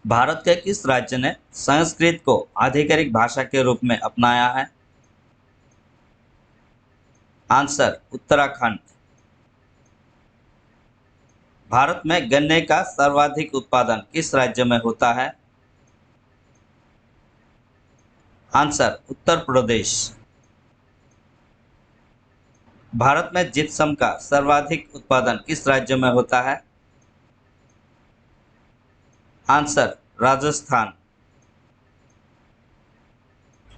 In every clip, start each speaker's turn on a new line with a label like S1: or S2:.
S1: भारत के किस राज्य ने संस्कृत को आधिकारिक भाषा के रूप में अपनाया है? आंसर उत्तराखंड। भारत में गन्ने का सर्वाधिक उत्पादन किस राज्य में होता है? आंसर उत्तर प्रदेश। भारत में जिप्सम का सर्वाधिक उत्पादन किस राज्य में होता है? आंसर राजस्थान।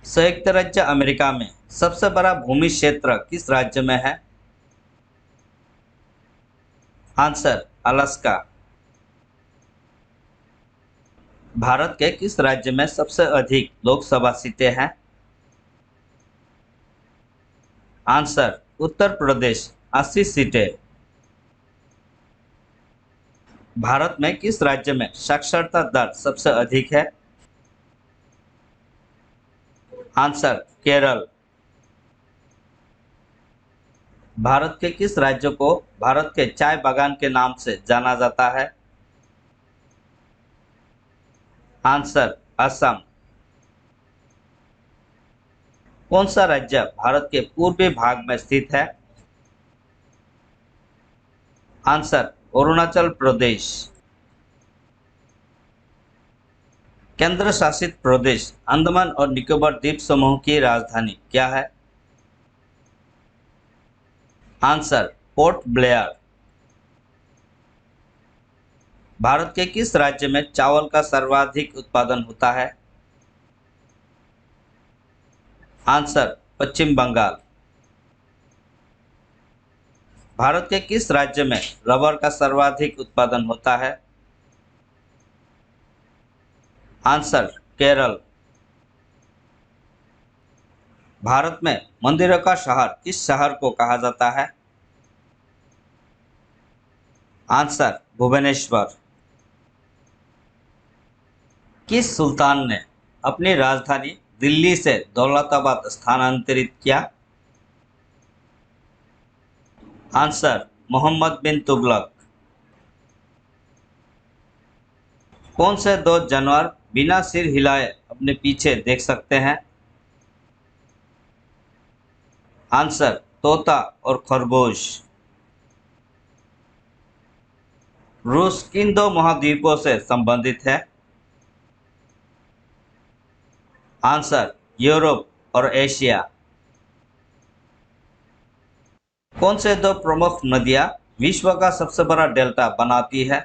S1: संयुक्त राज्य अमेरिका में सबसे बड़ा भूमि क्षेत्र किस राज्य में है? Answer Alaska. भारत के किस राज्य में सबसे अधिक लोकसभा सीटें हैं? आंसर उत्तर प्रदेश 80 सीटें। भारत में किस राज्य में साक्षरता दर सबसे अधिक है? आंसर केरल। भारत के किस राज्य को भारत के चाय बागान के नाम से जाना जाता है? आंसर असम। कौन सा राज्य भारत के पूर्वी भाग में स्थित है? आंसर अरुणाचल प्रदेश। केंद्र शासित प्रदेश अंडमान और निकोबार द्वीप समूह की राजधानी क्या है? Answer port Blair. भारत के किस राज्य में चावल का सर्वाधिक उत्पादन होता है? आंसर पश्चिम बंगाल। भारत के किस राज्य में रबर का सर्वाधिक उत्पादन होता है? आंसर केरल। भारत में मंदिरों का शहर किस शहर को कहा जाता है? आंसर भुवनेश्वर। किस सुल्तान ने अपनी राजधानी दिल्ली से दौलताबाद स्थानांतरित किया? आंसर मोहम्मद बिन तुगलक। कौन से दो जानवर बिना सिर हिलाए अपने पीछे देख सकते हैं? आंसर तोता और खरगोश। रूस किन दो महाद्वीपों से संबंधित है? आंसर यूरोप और एशिया। कौन से दो प्रमुख नदियां विश्व का सबसे बड़ा डेल्टा बनाती है?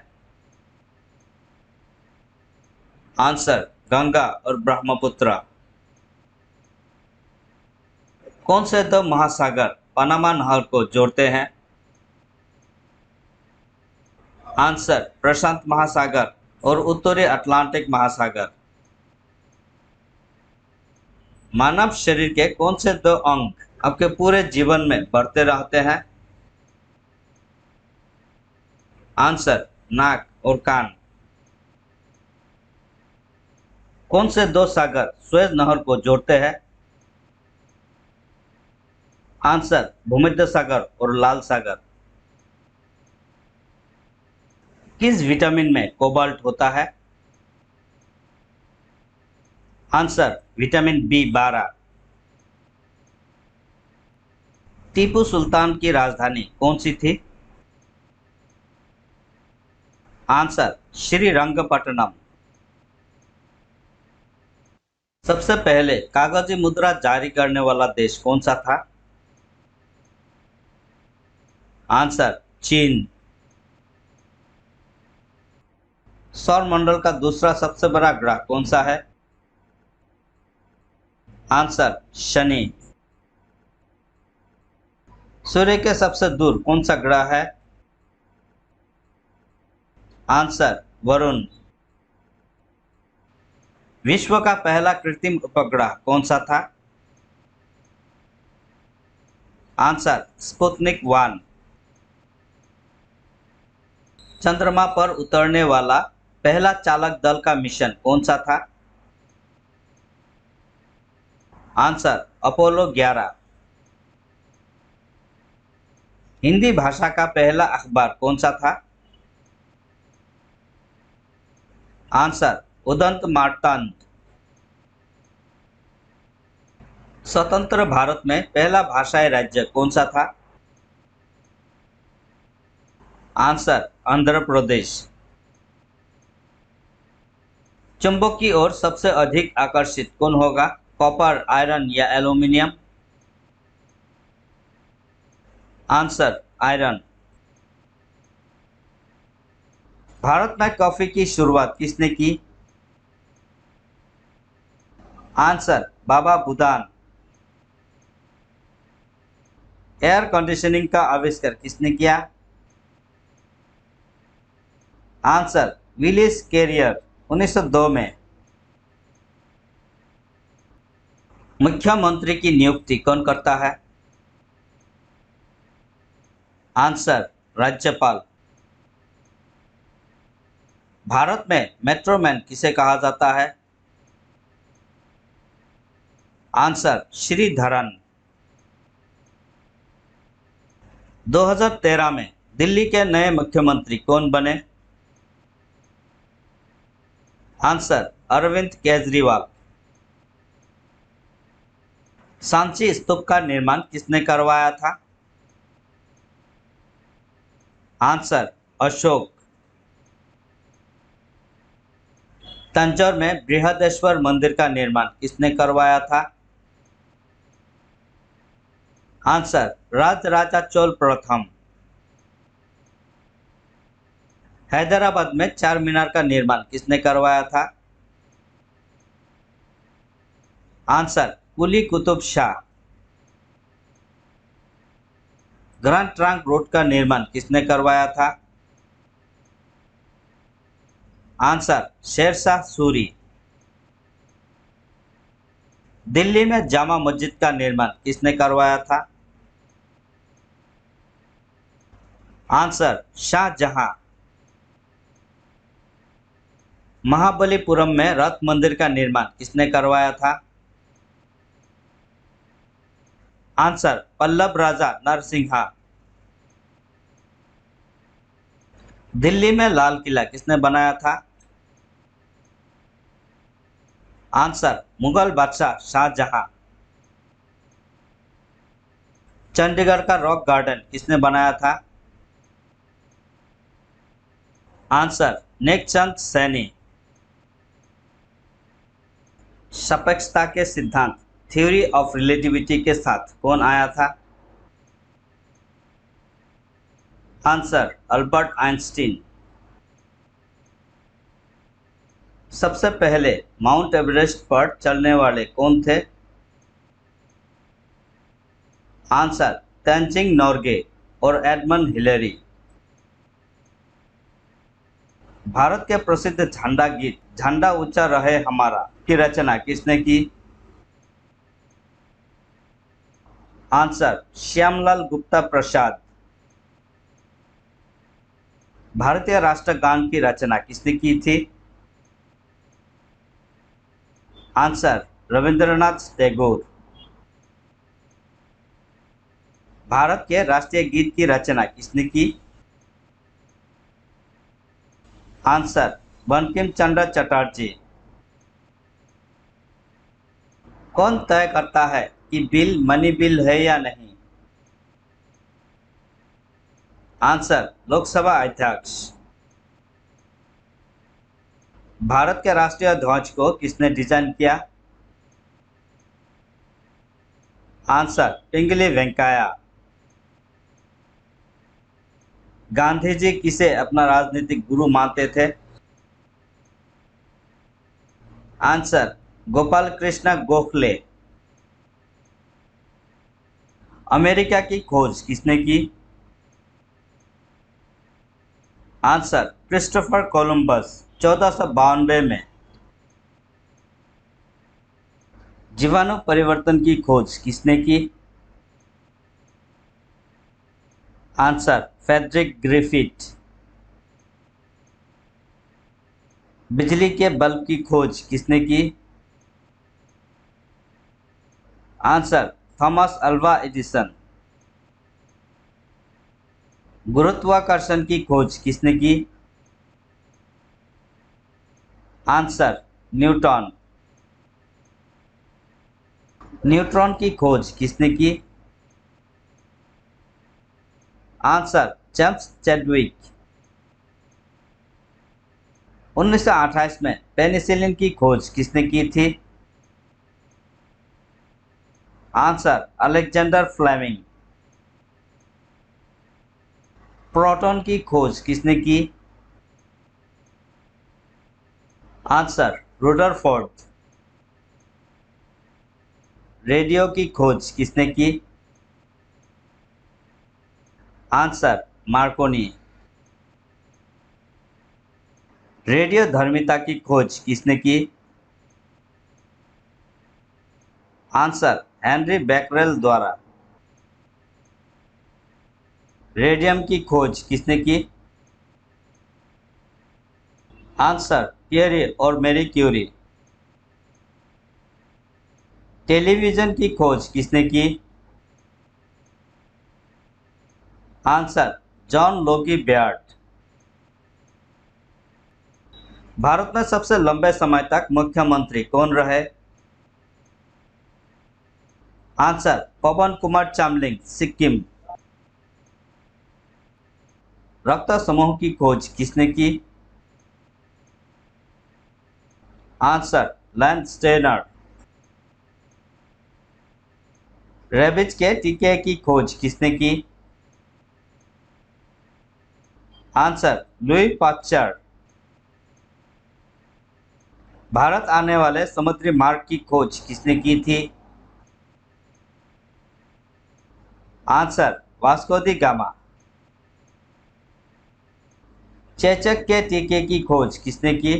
S1: आंसर गंगा और ब्रह्मपुत्र। कौन से दो महासागर पनामा नहर को जोड़ते हैं? आंसर प्रशांत महासागर और उत्तरी अटलांटिक महासागर। मानव शरीर के कौन से दो अंग आपके पूरे जीवन में बढ़ते रहते हैं? आंसर नाक और कान। कौन से दो सागर सुएज नहर को जोड़ते हैं? आंसर भूमध्य सागर और लाल सागर। किस विटामिन में कोबाल्ट होता है? Answer vitamin B 12। Tipu Sultan की राजधानी कौन सी थी? आंसर श्रीरंगपट्टनम। सबसे पहले कागजी मुद्रा जारी करने वाला देश कौन सा था? आंसर चीन। सौर मंडल का दूसरा सबसे बड़ा ग्रह कौन सा है? आंसर शनि। सूर्य के सबसे दूर कौन सा ग्रह है? आंसर वरुण। विश्व का पहला कृत्रिम उपग्रह कौन सा था? Answer Sputnik 1। चंद्रमा पर उतरने वाला पहला चालक दल का मिशन कौन सा था? Answer Apollo 11। हिंदी भाषा का पहला अखबार कौन सा था? आंसर उदंत मार्तांड। स्वतंत्र भारत में पहला भाषाई राज्य कौन सा था? आंसर आंध्र प्रदेश। चुंबक की ओर सबसे अधिक आकर्षित कौन होगा? कॉपर, आयरन या एल्यूमिनियम? Answer iron. भारत में कॉफी की शुरुआत किसने की? Answer Baba Budan. Air conditioning का आविष्कार किसने किया? आंसर विलिस कैरियर 1902 में। मुख्यमंत्री की नियुक्ति कौन करता है? आंसर राज्यपाल। भारत में मेट्रोमैन किसे कहा जाता है? आंसर श्रीधरन। 2013 में दिल्ली के नए मुख्यमंत्री कौन बने? आंसर अरविंद केजरीवाल। सांची स्तूप का निर्माण किसने करवाया था? आंसर अशोक। तंजौर में बृहदेश्वर मंदिर का निर्माण किसने करवाया था? आंसर राजराजा चोल प्रथम। हैदराबाद में चार मीनार का निर्माण किसने करवाया था? Answer Quli Qutb Shah. Grand trunk road का निर्माण किसने करवाया था? आंसर शेरशाह सूरी। दिल्ली में जामा मस्जिद का निर्माण किसने करवाया था? आंसर शाहजहां। महाबलीपुरम में रथ मंदिर का निर्माण किसने करवाया था? आंसर पल्लव राजा नरसिंहा। दिल्ली में लाल किला किसने बनाया था? आंसर मुगल बादशाह शाहजहां। चंडीगढ़ का रॉक गार्डन किसने बनाया था? आंसर नेकचंद सैनी। सापेक्षता के सिद्धांत थ्योरी ऑफ रिलेटिविटी के साथ कौन आया था? Answer Albert Einstein. सबसे पहले माउंट एवरेस्ट पर चलने वाले कौन थे? आंसर तेंजिंग नोर्गे और एडमंड हिलेरी। भारत के प्रसिद्ध झंडा गीत झंडा ऊंचा रहे हमारा की रचना किसने की? आंसर श्यामलाल गुप्ता प्रसाद। भारतीय राष्ट्रगान की रचना किसने की थी? आंसर रविंद्रनाथ टैगोर। भारत के राष्ट्रीय गीत की रचना किसने की? आंसर बंकिम चंद्र चटर्जी। कौन तय करता है कि बिल मनी बिल है या नहीं? आंसर लोकसभा अध्यक्ष। भारत के राष्ट्रीय ध्वज को किसने डिजाइन किया? आंसर पिंगली वेंकैया। गांधी जी किसे अपना राजनीतिक गुरु मानते थे? आंसर गोपाल कृष्ण गोखले। अमेरिका की खोज किसने की? आंसर क्रिस्टोफर कोलंबस 1492 में। जीवाणु परिवर्तन की खोज किसने की? Answer Frederick Griffith. बिजली के बल्ब की खोज किसने की? Answer Thomas Alva Edison. गुरुत्वाकर्षण की खोज किसने की? Answer Newton. न्यूट्रॉन की खोज किसने की? Answer James Chadwick. 1928 में पेनिसिलिन की खोज किसने की थी? Answer Alexander Fleming. प्रोटॉन की खोज किसने की? Answer Rutherford. रेडियो की खोज किसने की? Answer Markovnikov. रेडियो धर्मिता की खोज किसने की? आंसर हेनरी बैकरेल द्वारा। रेडियम की खोज किसने की? आंसर पियरे और मैरी क्यूरी। टेलीविजन की खोज किसने की? Answer John Logie Baird. Bharat में सबसे लंबे समय तक मुख्यमंत्री कौन रहे? आंसर पवन कुमार चामलिंग, सिक्किम। रक्त समूह की खोज किसने की? Answer lens Steiner. रेबीज के टीके की खोज किसने की? Answer Louis Pasteur. भारत आने वाले समुद्री मार्ग की खोज किसने की थी? आंसर वास्को दी गामा। चेचक के टीके की खोज किसने की?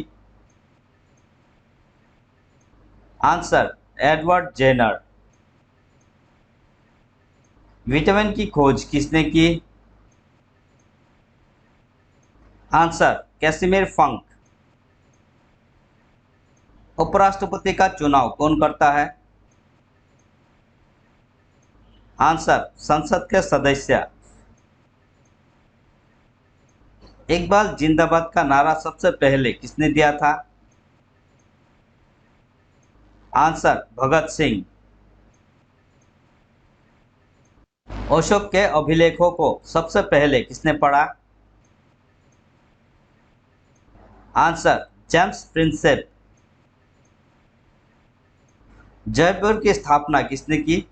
S1: Answer Edward Jenner. विटामिन की खोज किसने की? आंसर कैसिमिर फंक। उपराष्ट्रपति का चुनाव कौन करता है? आंसर संसद के सदस्य। इकबाल जिंदाबाद का नारा सबसे पहले किसने दिया था? आंसर भगत सिंह। अशोक के अभिलेखों को सबसे पहले किसने पढ़ा? Answer James Prinsep. जयपुर की स्थापना किसने की?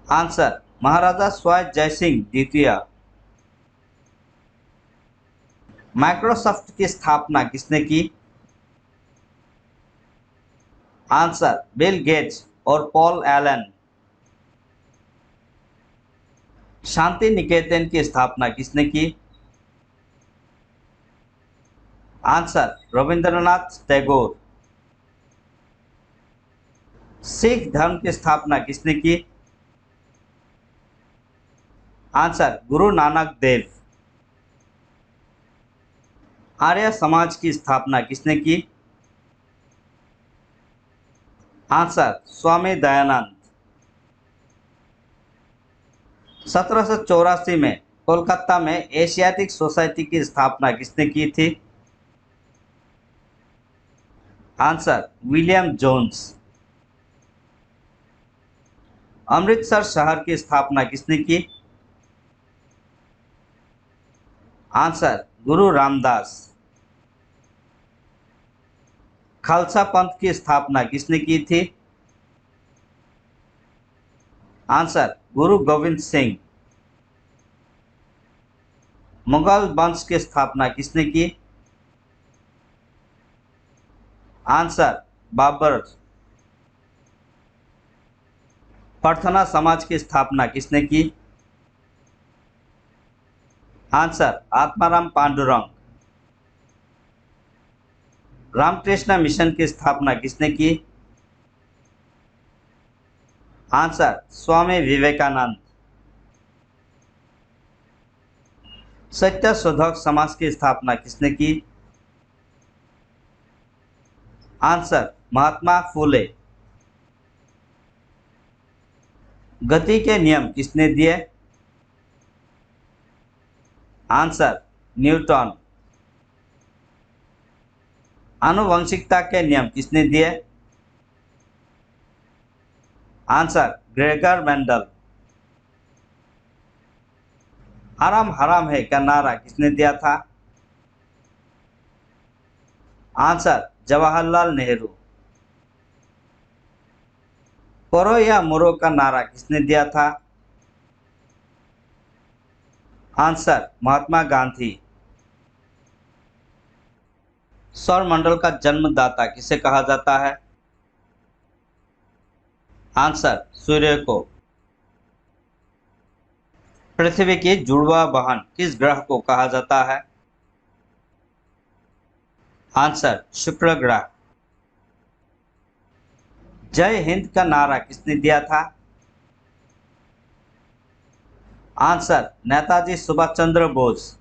S1: आंसर महाराजा स्वाय जयसिंह द्वितीय। माइक्रोसॉफ्ट की स्थापना किसने की? आंसर बिल गेट्स और पॉल एलन। शांति निकेतन की स्थापना किसने की? आंसर रविंद्रनाथ टैगोर। सिख धर्म की स्थापना किसने की? आंसर गुरु नानक देव। आर्य समाज की स्थापना किसने की? आंसर स्वामी दयानंद। 1784 में कोलकाता में एशियाटिक सोसाइटी की स्थापना किसने की थी? Answer William Jones. अमृतसर शहर की स्थापना किसने की? आंसर गुरु रामदास। खालसा पंथ की स्थापना किसने की थी? आंसर गुरु गोविंद सिंह। मुगल वंश की स्थापना किसने की? आंसर बाबर। प्रार्थना समाज की स्थापना किसने की? आंसर आत्माराम पांडुरंग। रामकृष्ण मिशन की स्थापना किसने की? आंसर स्वामी विवेकानंद। सत्य शोधक समाज की स्थापना किसने की? आंसर महात्मा फूले। गति के नियम किसने दिए? Answer Newton. आनुवंशिकता के नियम किसने दिए? Answer Gregor Mendel. हराम हराम है का नारा किसने दिया था? आंसर जवाहरलाल नेहरू। करो या मरो का नारा किसने दिया था? आंसर महात्मा गांधी। सौर मंडल का जन्मदाता किसे कहा जाता है? आंसर सूर्य को। पृथ्वी की जुड़वा बहन किस ग्रह को कहा जाता है? आंसर शुक्र ग्रह। जय हिंद का नारा किसने दिया था? आंसर नेताजी सुभाष चंद्र बोस।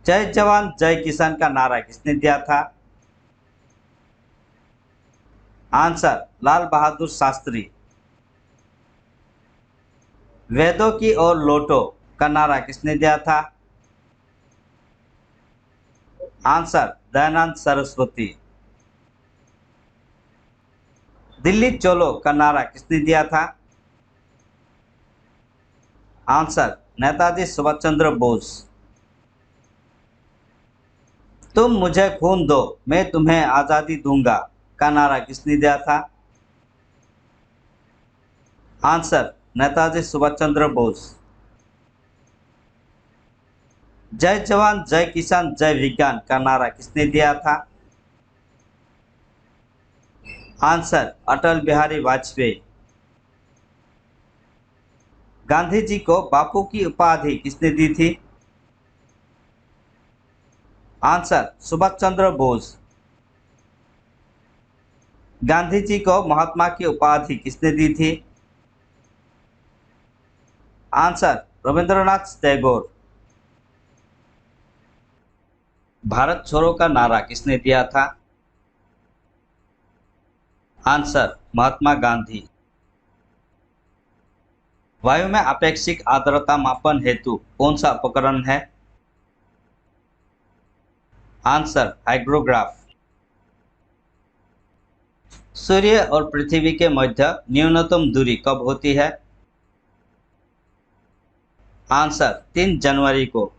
S1: जय जवान जय किसान का नारा किसने दिया था? आंसर लाल बहादुर शास्त्री। वेदों की ओर लौटो का नारा किसने दिया था? आंसर दयानंद सरस्वती। दिल्ली चलो का नारा किसने दिया था? आंसर नेताजी सुभाष चंद्र बोस। तुम मुझे खून दो मैं तुम्हें आजादी दूंगा का नारा किसने दिया था? आंसर नेताजी सुभाष चंद्र बोस। जय जवान जय किसान जय विज्ञान का नारा किसने दिया था? आंसर अटल बिहारी वाजपेयी। गांधी जी को बापू की उपाधि किसने दी थी? आंसर सुभाष चंद्र बोस। गांधी जी को महात्मा की उपाधि किसने दी थी? आंसर रविंद्रनाथ टैगोर। भारत छोड़ो का नारा किसने दिया था? आंसर महात्मा गांधी। वायु में अपेक्षिक आर्द्रता मापन हेतु कौन सा उपकरण है? आंसर हाइग्रोग्राफ। सूर्य और पृथ्वी के मध्य न्यूनतम दूरी कब होती है? आंसर 3 जनवरी को।